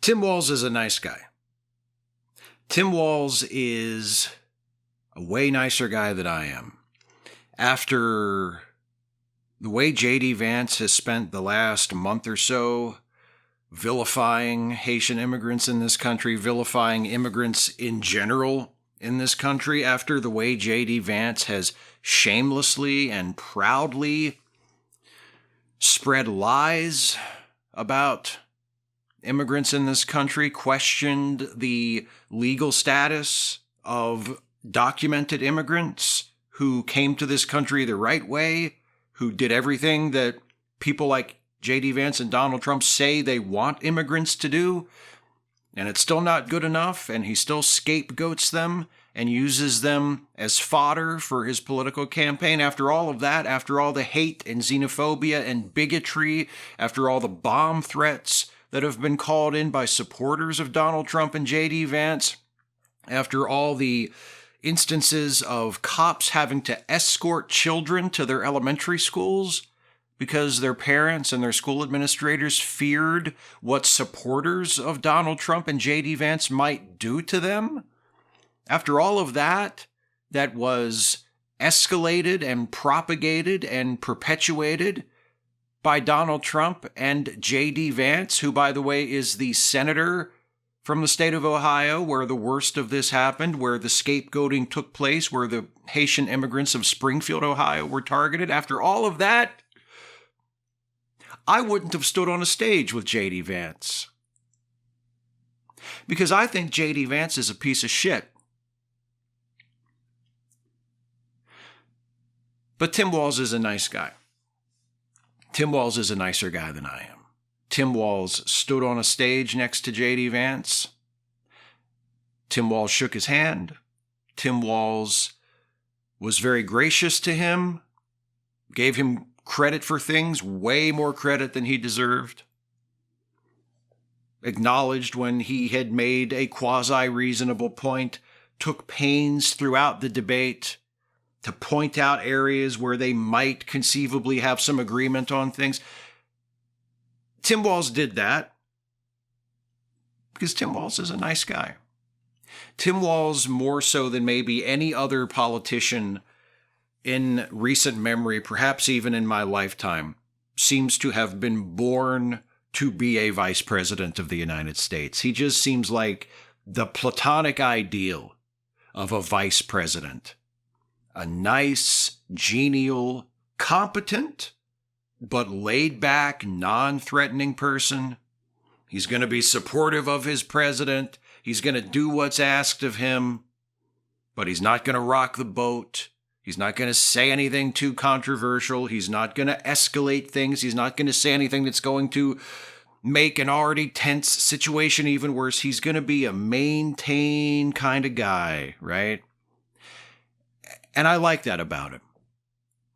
Tim Walz is a nice guy. Tim Walz is a way nicer guy than I am. After the way J.D. Vance has spent the last month or so vilifying Haitian immigrants in this country, vilifying immigrants in general in this country, after the way J.D. Vance has shamelessly and proudly spread lies about immigrants in this country, questioned the legal status of documented immigrants who came to this country the right way, who did everything that people like J.D. Vance and Donald Trump say they want immigrants to do, and it's still not good enough, and he still scapegoats them and uses them as fodder for his political campaign. After all of that, after all the hate and xenophobia and bigotry, after all the bomb threats that have been called in by supporters of Donald Trump and J.D. Vance, after all the instances of cops having to escort children to their elementary schools because their parents and their school administrators feared what supporters of Donald Trump and J.D. Vance might do to them, after all of that, that was escalated and propagated and perpetuated by Donald Trump and J.D. Vance, who, by the way, is the senator from the state of Ohio, where the worst of this happened, where the scapegoating took place, where the Haitian immigrants of Springfield, Ohio were targeted. After all of that, I wouldn't have stood on a stage with J.D. Vance. Because I think J.D. Vance is a piece of shit. But Tim Walz is a nice guy. Tim Walz is a nicer guy than I am. Tim Walz stood on a stage next to J.D. Vance. Tim Walz shook his hand. Tim Walz was very gracious to him, gave him credit for things, way more credit than he deserved. Acknowledged when he had made a quasi-reasonable point, took pains throughout the debate to point out areas where they might conceivably have some agreement on things. Tim Walz did that because Tim Walz is a nice guy. Tim Walz, more so than maybe any other politician in recent memory, perhaps even in my lifetime, seems to have been born to be a vice president of the United States. He just seems like the platonic ideal of a vice president. A nice, genial, competent, but laid-back, non-threatening person. He's going to be supportive of his president. He's going to do what's asked of him, but he's not going to rock the boat. He's not going to say anything too controversial. He's not going to escalate things. He's not going to say anything that's going to make an already tense situation even worse. He's going to be a maintain kind of guy, right? And I like that about him.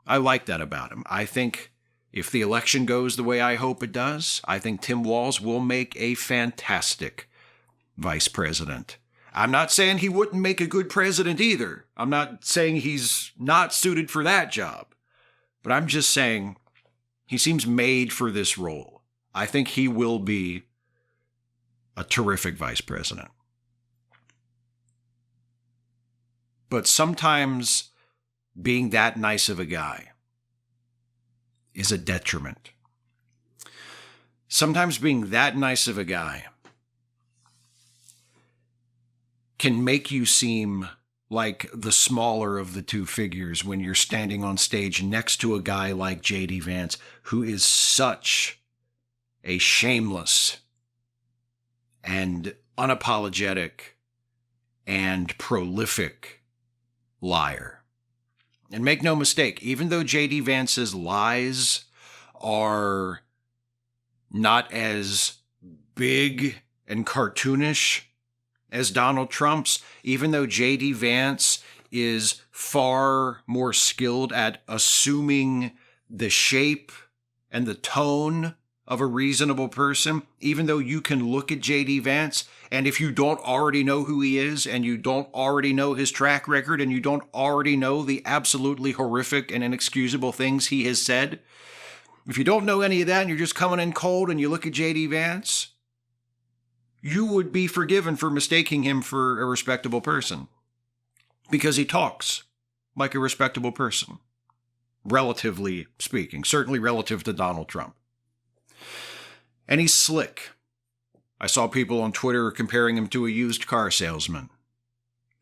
I think if the election goes the way I hope it does, I think Tim Walz will make a fantastic vice president. I'm not saying he wouldn't make a good president either. I'm not saying he's not suited for that job. But I'm just saying he seems made for this role. I think he will be a terrific vice president. But sometimes being that nice of a guy is a detriment. Sometimes being that nice of a guy can make you seem like the smaller of the two figures when you're standing on stage next to a guy like J.D. Vance, who is such a shameless and unapologetic and prolific liar. And make no mistake, even though J.D. Vance's lies are not as big and cartoonish as Donald Trump's, even though J.D. Vance is far more skilled at assuming the shape and the tone of a reasonable person, even though you can look at J.D. Vance, and if you don't already know who he is, and you don't already know his track record, and you don't already know the absolutely horrific and inexcusable things he has said, if you don't know any of that and you're just coming in cold and you look at J.D. Vance, you would be forgiven for mistaking him for a respectable person. Because he talks like a respectable person. Relatively speaking. Certainly relative to Donald Trump. And he's slick. I saw people on Twitter comparing him to a used car salesman.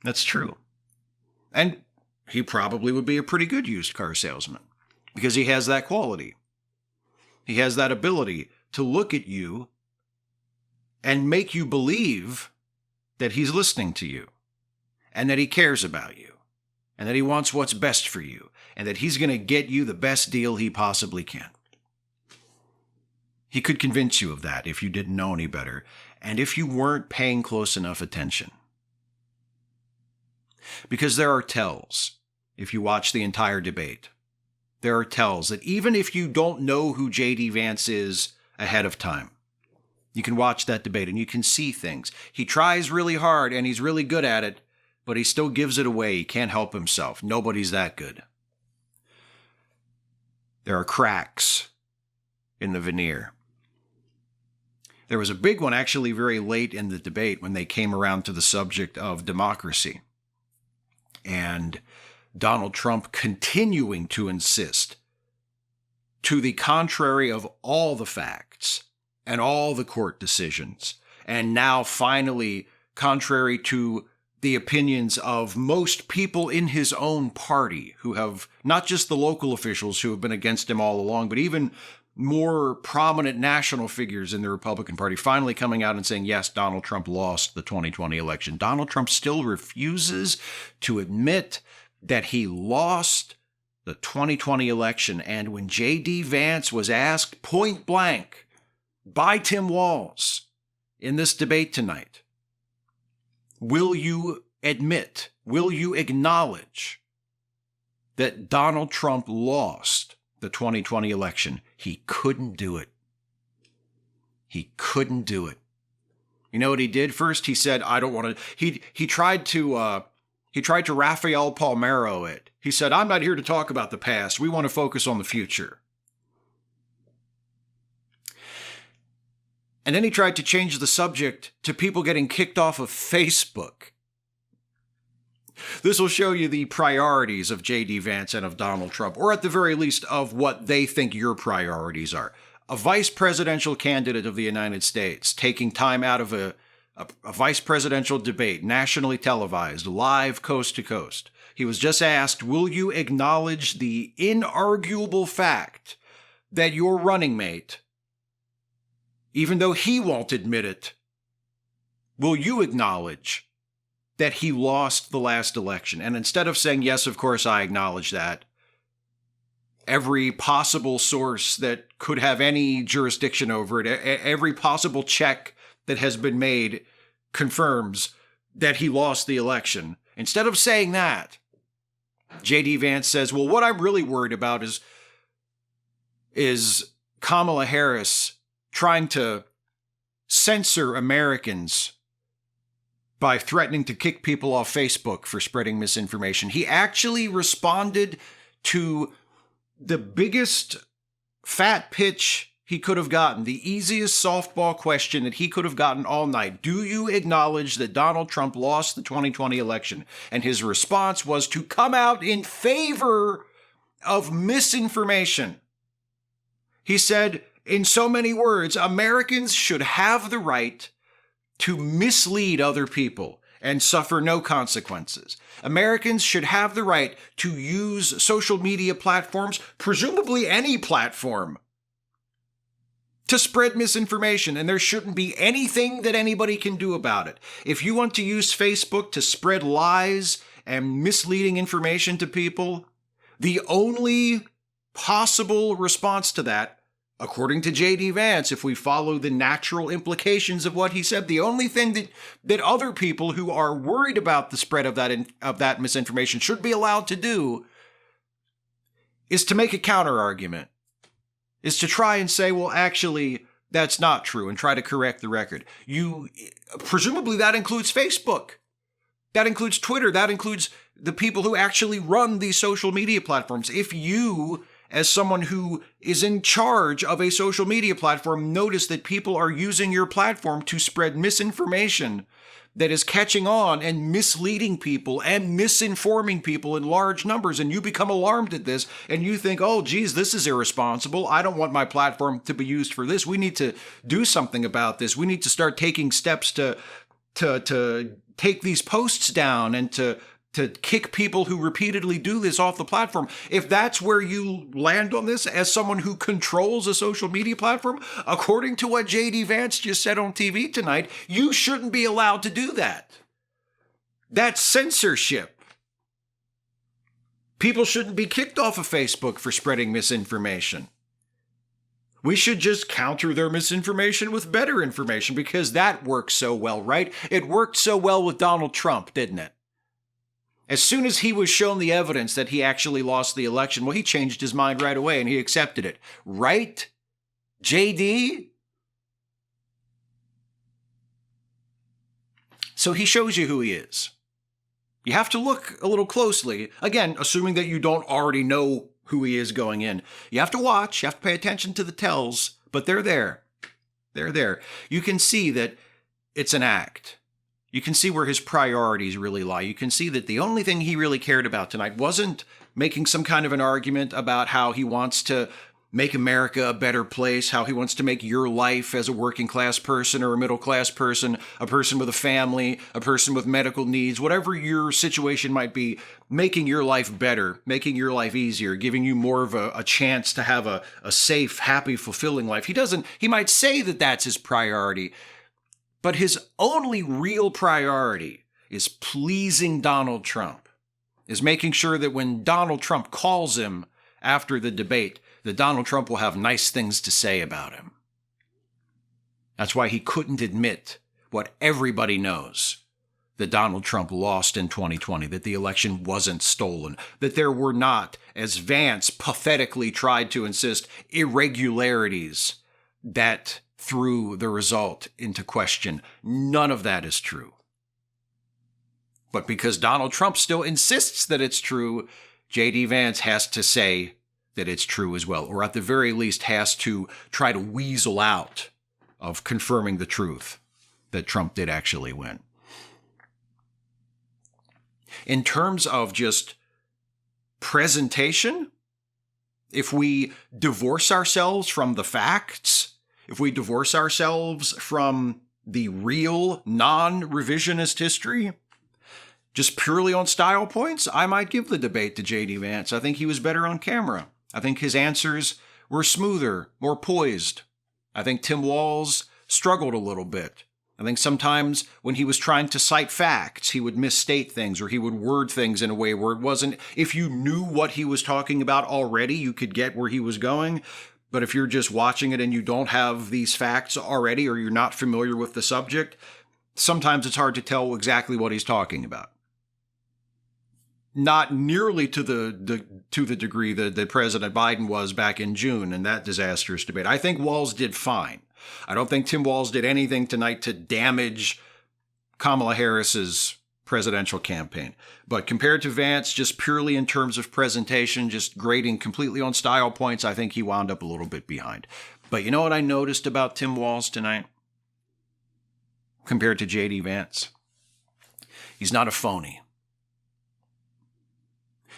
That's true. And he probably would be a pretty good used car salesman. Because he has that quality. He has that ability to look at you and make you believe that he's listening to you, and that he cares about you, and that he wants what's best for you, and that he's going to get you the best deal he possibly can. He could convince you of that if you didn't know any better, and if you weren't paying close enough attention. Because there are tells, if you watch the entire debate. There are tells that even if you don't know who J.D. Vance is ahead of time, you can watch that debate and you can see things. He tries really hard and he's really good at it, but he still gives it away. He can't help himself. Nobody's that good. There are cracks in the veneer. There was a big one actually very late in the debate when they came around to the subject of democracy. And Donald Trump continuing to insist, to the contrary of all the facts and all the court decisions, and now finally contrary to the opinions of most people in his own party who have, not just the local officials who have been against him all along, but even more prominent national figures in the Republican Party finally coming out and saying, yes, Donald Trump lost the 2020 election. Donald Trump still refuses to admit that he lost the 2020 election. And when J.D. Vance was asked point blank by Tim Walz in this debate tonight, will you admit, will you acknowledge that Donald Trump lost the 2020 election? He couldn't do it. He couldn't do it. You know what he did? First, he said, I don't want to. He tried to Rafael Palmeiro it. He said, I'm not here to talk about the past. We want to focus on the future. And then he tried to change the subject to people getting kicked off of Facebook. This will show you the priorities of J.D. Vance and of Donald Trump, or at the very least of what they think your priorities are. A vice presidential candidate of the United States taking time out of a vice presidential debate, nationally televised, live coast to coast. He was just asked, will you acknowledge the inarguable fact that your running mate, even though he won't admit it, will you acknowledge that he lost the last election? And instead of saying, yes, of course, I acknowledge that, every possible source that could have any jurisdiction over it, every possible check that has been made confirms that he lost the election. Instead of saying that, J.D. Vance says, well, what I'm really worried about is Kamala Harris trying to censor Americans by threatening to kick people off Facebook for spreading misinformation. He actually responded to the biggest fat pitch he could have gotten, the easiest softball question that he could have gotten all night. Do you acknowledge that Donald Trump lost the 2020 election? And his response was to come out in favor of misinformation. He said, in so many words, Americans should have the right to mislead other people and suffer no consequences. Americans should have the right to use social media platforms, presumably any platform, to spread misinformation, and there shouldn't be anything that anybody can do about it. If you want to use Facebook to spread lies and misleading information to people, the only possible response to that, according to J.D. Vance, if we follow the natural implications of what he said, the only thing that other people who are worried about the spread of that misinformation should be allowed to do is to make a counter-argument, is to try and say, well, actually, that's not true, and try to correct the record. Presumably that includes Facebook. That includes Twitter. That includes the people who actually run these social media platforms. If you, as someone who is in charge of a social media platform, notice that people are using your platform to spread misinformation that is catching on and misleading people and misinforming people in large numbers. And you become alarmed at this and you think, oh, geez, this is irresponsible. I don't want my platform to be used for this. We need to do something about this. We need to start taking steps to take these posts down and to kick people who repeatedly do this off the platform. If that's where you land on this as someone who controls a social media platform, according to what J.D. Vance just said on TV tonight, you shouldn't be allowed to do that. That's censorship. People shouldn't be kicked off of Facebook for spreading misinformation. We should just counter their misinformation with better information because that works so well, right? It worked so well with Donald Trump, didn't it? As soon as he was shown the evidence that he actually lost the election, well, he changed his mind right away and he accepted it. Right? JD? So he shows you who he is. You have to look a little closely. Again, assuming that you don't already know who he is going in. You have to watch, you have to pay attention to the tells, but they're there. They're there. You can see that it's an act. You can see where his priorities really lie. You can see that the only thing he really cared about tonight wasn't making some kind of an argument about how he wants to make America a better place, how he wants to make your life as a working class person or a middle class person, a person with a family, a person with medical needs, whatever your situation might be, making your life better, making your life easier, giving you more of a chance to have a safe, happy, fulfilling life. He might say that that's his priority, but his only real priority is pleasing Donald Trump, is making sure that when Donald Trump calls him after the debate, that Donald Trump will have nice things to say about him. That's why he couldn't admit what everybody knows, that Donald Trump lost in 2020, that the election wasn't stolen, that there were not, as Vance pathetically tried to insist, irregularities that threw the result into question. None of that is true. But because Donald Trump still insists that it's true, J.D. Vance has to say that it's true as well, or at the very least has to try to weasel out of confirming the truth that Trump did actually win. In terms of just presentation, if we divorce ourselves from the facts, if we divorce ourselves from the real non-revisionist history, just purely on style points, I might give the debate to J.D. Vance. I think he was better on camera. I think his answers were smoother, more poised. I think Tim Walz struggled a little bit. I think sometimes when he was trying to cite facts, he would misstate things or he would word things in a way where it wasn't, if you knew what he was talking about already, you could get where he was going. But if you're just watching it and you don't have these facts already or you're not familiar with the subject, sometimes it's hard to tell exactly what he's talking about. Not nearly to the degree that President Biden was back in June in that disastrous debate. I think Walz did fine. I don't think Tim Walz did anything tonight to damage Kamala Harris's presidential campaign. But compared to Vance, just purely in terms of presentation, just grading completely on style points, I think he wound up a little bit behind. But you know what I noticed about Tim Walz tonight compared to J.D. Vance? He's not a phony.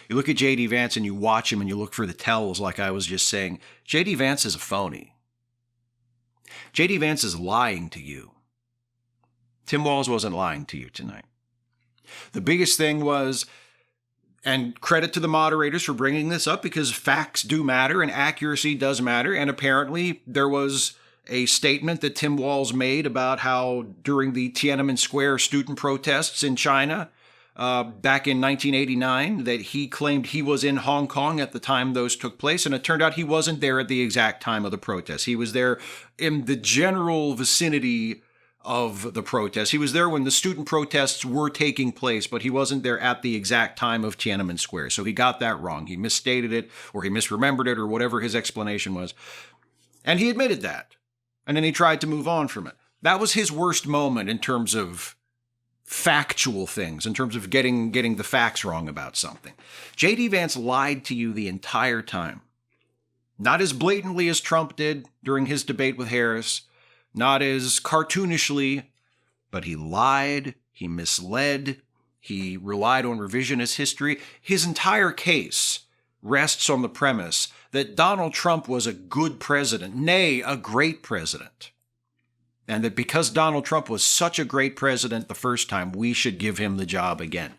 You look at J.D. Vance and you watch him and you look for the tells, like I was just saying. J.D. Vance is a phony. J.D. Vance is lying to you. Tim Walz wasn't lying to you tonight. The biggest thing was, and credit to the moderators for bringing this up because facts do matter and accuracy does matter. And apparently there was a statement that Tim Walz made about how during the Tiananmen Square student protests in China, back in 1989, that he claimed he was in Hong Kong at the time those took place, and it turned out he wasn't there at the exact time of the protest. He was there in the general vicinity of the protest. He was there when the student protests were taking place, but he wasn't there at the exact time of Tiananmen Square. So he got that wrong. He misstated it, or he misremembered it, or whatever his explanation was. And he admitted that. And then he tried to move on from it. That was his worst moment in terms of factual things, in terms of getting the facts wrong about something. J.D. Vance lied to you the entire time. Not as blatantly as Trump did during his debate with Harris, not as cartoonishly, but he lied, he misled, he relied on revisionist history. His entire case rests on the premise that Donald Trump was a good president, nay, a great president. And that because Donald Trump was such a great president the first time, we should give him the job again.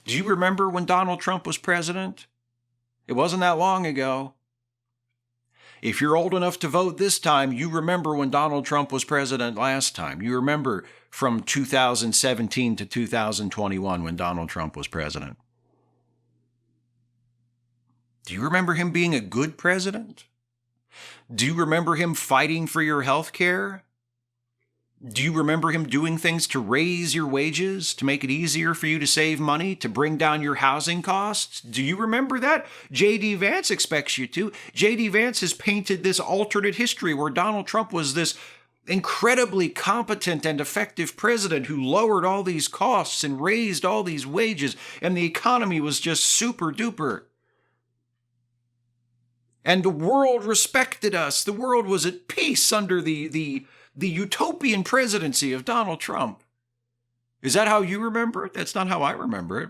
Do you remember when Donald Trump was president? It wasn't that long ago. If you're old enough to vote this time, you remember when Donald Trump was president last time. You remember from 2017 to 2021 when Donald Trump was president. Do you remember him being a good president? Do you remember him fighting for your health care? Do you remember him doing things to raise your wages, to make it easier for you to save money, to bring down your housing costs? Do you remember that? J.D. Vance expects you to. J.D. Vance has painted this alternate history where Donald Trump was this incredibly competent and effective president who lowered all these costs and raised all these wages, and the economy was just super duper. And the world respected us. The world was at peace under the utopian presidency of Donald Trump. Is that how you remember it? That's not how I remember it.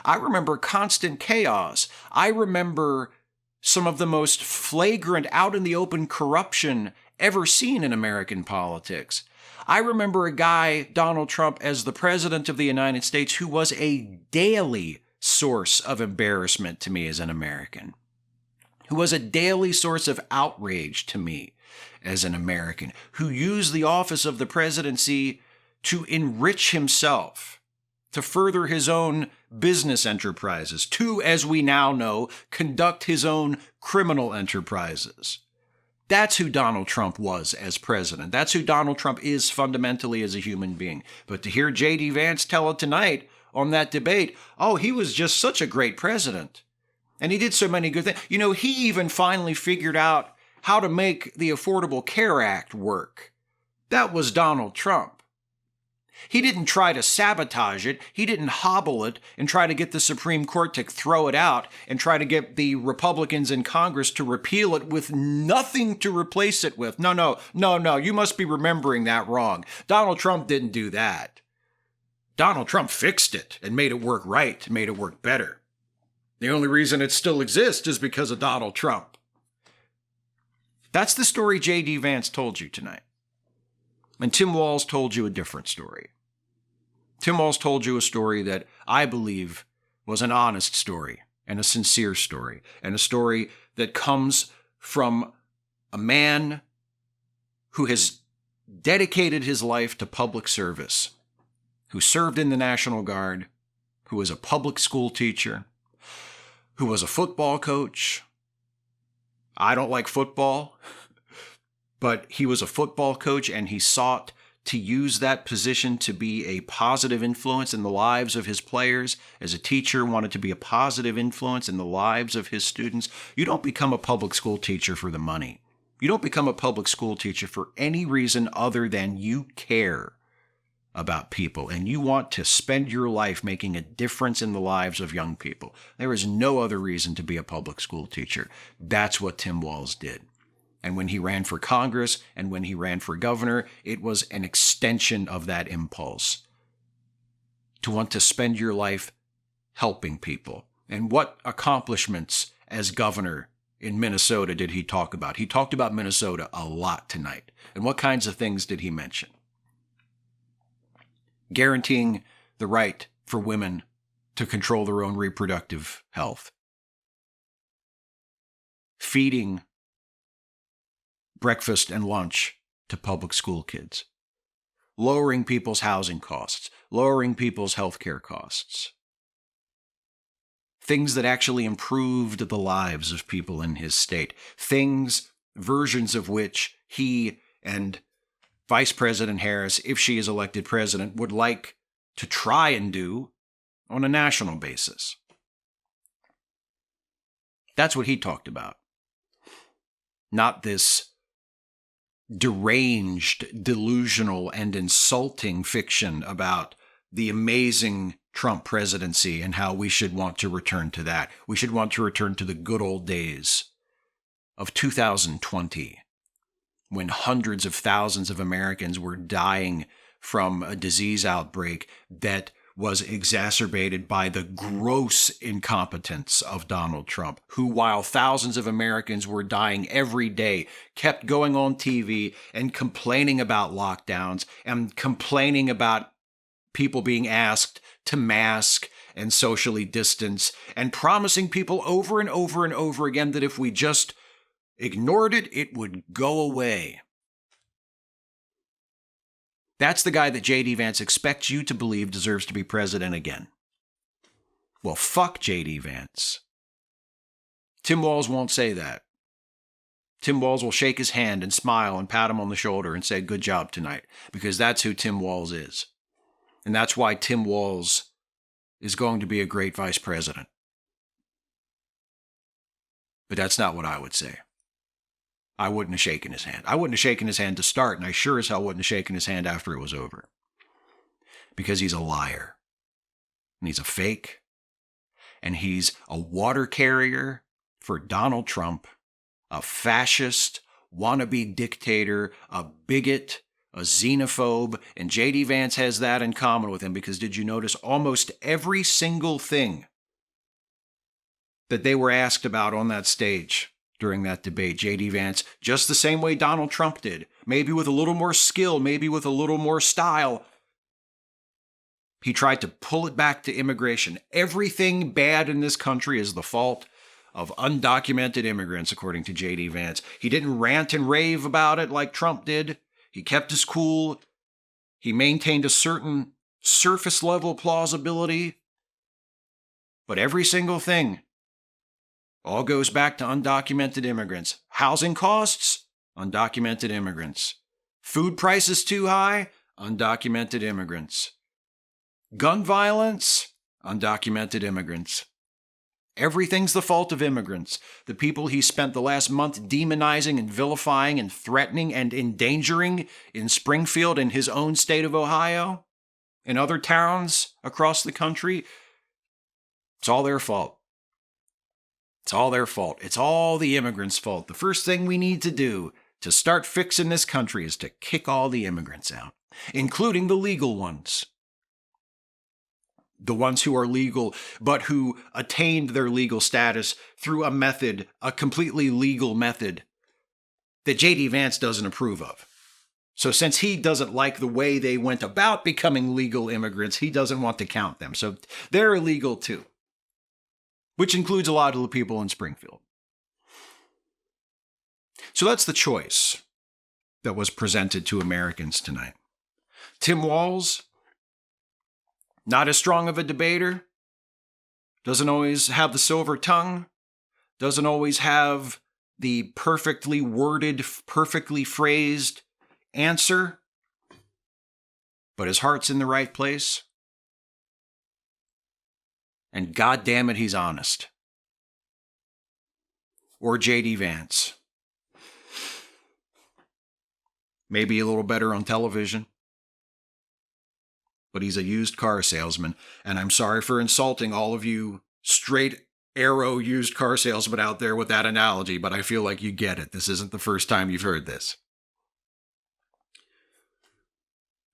I remember constant chaos. I remember some of the most flagrant, out-in-the-open corruption ever seen in American politics. I remember a guy, Donald Trump, as the president of the United States, who was a daily source of embarrassment to me as an American, who was a daily source of outrage to me as an American, who used the office of the presidency to enrich himself, to further his own business enterprises, to, as we now know, conduct his own criminal enterprises. That's who Donald Trump was as president. That's who Donald Trump is fundamentally as a human being. But to hear J.D. Vance tell it tonight on that debate, oh, he was just such a great president, and he did so many good things. You know, he even finally figured out how to make the Affordable Care Act work. That was Donald Trump. He didn't try to sabotage it. He didn't hobble it and try to get the Supreme Court to throw it out and try to get the Republicans in Congress to repeal it with nothing to replace it with. No. You must be remembering that wrong. Donald Trump didn't do that. Donald Trump fixed it and made it work right, made it work better. The only reason it still exists is because of Donald Trump. That's the story J.D. Vance told you tonight. And Tim Walz told you a different story. Tim Walz told you a story that I believe was an honest story and a sincere story, and a story that comes from a man who has dedicated his life to public service, who served in the National Guard, who was a public school teacher, who was a football coach. I don't like football, but he was a football coach, and he sought to use that position to be a positive influence in the lives of his players. As a teacher, wanted to be a positive influence in the lives of his students. You don't become a public school teacher for the money. You don't become a public school teacher for any reason other than you care about people and you want to spend your life making a difference in the lives of young people. There is no other reason to be a public school teacher. That's what Tim Walz did. And when he ran for Congress and when he ran for governor, it was an extension of that impulse to want to spend your life helping people. And what accomplishments as governor in Minnesota did he talk about? He talked about Minnesota a lot tonight. And what kinds of things did he mention? Guaranteeing the right for women to control their own reproductive health. Feeding breakfast and lunch to public school kids. Lowering people's housing costs. Lowering people's healthcare costs. Things that actually improved the lives of people in his state. Things, versions of which he and Vice President Harris, if she is elected president, would like to try and do on a national basis. That's what he talked about. Not this deranged, delusional, and insulting fiction about the amazing Trump presidency and how we should want to return to that. We should want to return to the good old days of 2020, when hundreds of thousands of Americans were dying from a disease outbreak that was exacerbated by the gross incompetence of Donald Trump, who, while thousands of Americans were dying every day, kept going on TV and complaining about lockdowns and complaining about people being asked to mask and socially distance, and promising people over and over and over again that if we just ignored it, it would go away. That's the guy that J.D. Vance expects you to believe deserves to be president again. Well, fuck J.D. Vance. Tim Walz won't say that. Tim Walz will shake his hand and smile and pat him on the shoulder and say, good job tonight, because that's who Tim Walz is. And that's why Tim Walz is going to be a great vice president. But that's not what I would say. I wouldn't have shaken his hand. I wouldn't have shaken his hand to start, and I sure as hell wouldn't have shaken his hand after it was over. Because he's a liar. And he's a fake. And he's a water carrier for Donald Trump, a fascist, wannabe dictator, a bigot, a xenophobe, and J.D. Vance has that in common with him, because did you notice almost every single thing that they were asked about on that stage during that debate, J.D. Vance, just the same way Donald Trump did, maybe with a little more skill, maybe with a little more style, he tried to pull it back to immigration. Everything bad in this country is the fault of undocumented immigrants, according to J.D. Vance. He didn't rant and rave about it like Trump did. He kept his cool. He maintained a certain surface level plausibility. But every single thing all goes back to undocumented immigrants. Housing costs? Undocumented immigrants. Food prices too high? Undocumented immigrants. Gun violence? Undocumented immigrants. Everything's the fault of immigrants. The people he spent the last month demonizing and vilifying and threatening and endangering in Springfield and his own state of Ohio and other towns across the country, it's all their fault. It's all their fault. It's all the immigrants' fault. The first thing we need to do to start fixing this country is to kick all the immigrants out, including the legal ones. The ones who are legal, but who attained their legal status through a method, a completely legal method that J.D. Vance doesn't approve of. So since he doesn't like the way they went about becoming legal immigrants, he doesn't want to count them. So they're illegal too, which includes a lot of the people in Springfield. So that's the choice that was presented to Americans tonight. Tim Walz, not as strong of a debater, doesn't always have the silver tongue, doesn't always have the perfectly worded, perfectly phrased answer, but his heart's in the right place. And God damn it, he's honest. Or J.D. Vance. Maybe a little better on television, but he's a used car salesman. And I'm sorry for insulting all of you straight arrow used car salesmen out there with that analogy, but I feel like you get it. This isn't the first time you've heard this.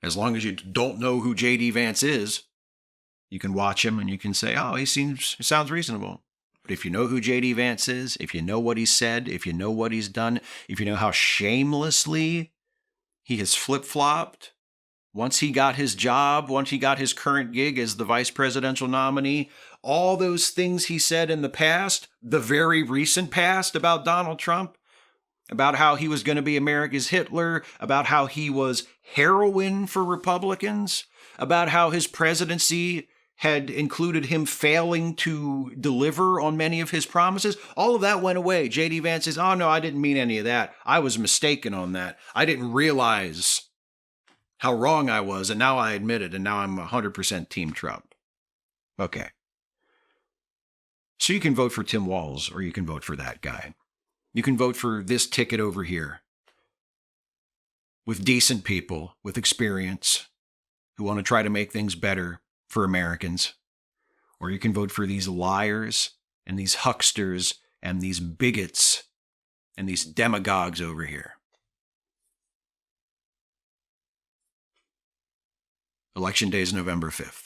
As long as you don't know who J.D. Vance is, you can watch him and you can say, oh, he sounds reasonable. But if you know who J.D. Vance is, if you know what he said, if you know what he's done, if you know how shamelessly he has flip-flopped, once he got his job, once he got his current gig as the vice presidential nominee, all those things he said in the past, the very recent past about Donald Trump, about how he was going to be America's Hitler, about how he was heroin for Republicans, about how his presidency had included him failing to deliver on many of his promises. All of that went away. J.D. Vance says, oh no, I didn't mean any of that. I was mistaken on that. I didn't realize how wrong I was, and now I admit it, and now I'm 100% Team Trump. Okay. So you can vote for Tim Walz, or you can vote for that guy. You can vote for this ticket over here, with decent people, with experience, who want to try to make things better for Americans. Or you can vote for these liars, and these hucksters, and these bigots and these demagogues over here. Election day is November 5th.